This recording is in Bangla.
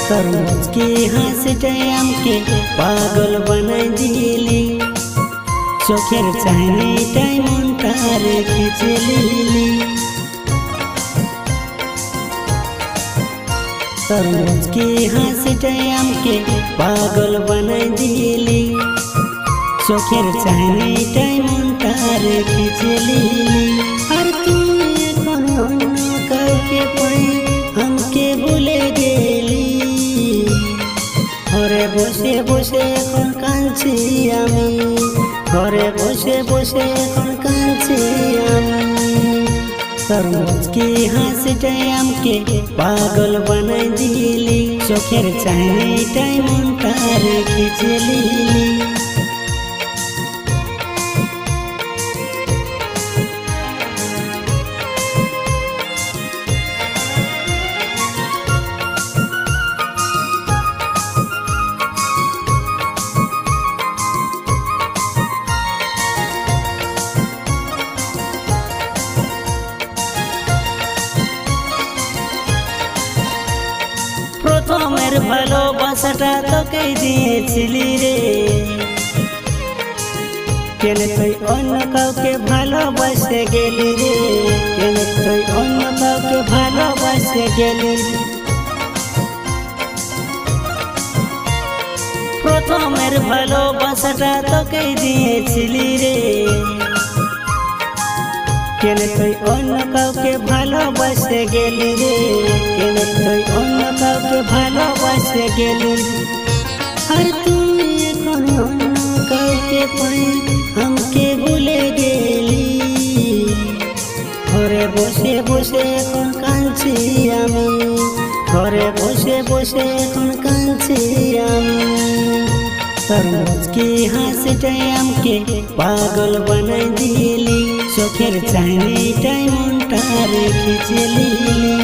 तरमुज की हासिटाय आमके पागल बनाई दिली चोखेर चाहनिटाय मनटा रेखेছে लिली तरमुज की हासिटाय आमके पागल बनाई दिली चोखेर चाहनिटाय मनटा रेखेছে लिली আর তুমি এখন অন্য কাউকে পাই हमके भूले गेली घरे बसे बसे এখন কাঁদছি আমি ঘরে বসে বসে এখন কাঁদছি আমি तरमुज की হাসিটাই আমকে পাগল বানাই দিলি চোখের চাহনিটাই মনটা রেখেছে লিলি প্রথমের ভালোবাসাটা তোকে দিয়েছিলি রে কেন তুই অন্য কাউকে ভালোবাসতে গেলি রে কেন তুই অন্য কাউকে ভালোবাসতে গেলি প্রথমের ভালোবাসাটা তোকে দিয়েছিলি রে কেন তুই অন্য কাউকে ভালোবাসতে গেলি রে কেন তুই অন্য কাউকে ভালোবাসতে গেলি আর তুই এখন অন্য কাউকে পাই আমাকে ভুলে গেলি ঘরে বসে বসে এখন কাঁদছি আমি ঘরে বসে বসে এখন কাঁদছি আমি तरमुज की হাসিটাই আমকে পাগল বানাই দিলি চোখের চাহনিটাই মনটা রেখেছে লিলি।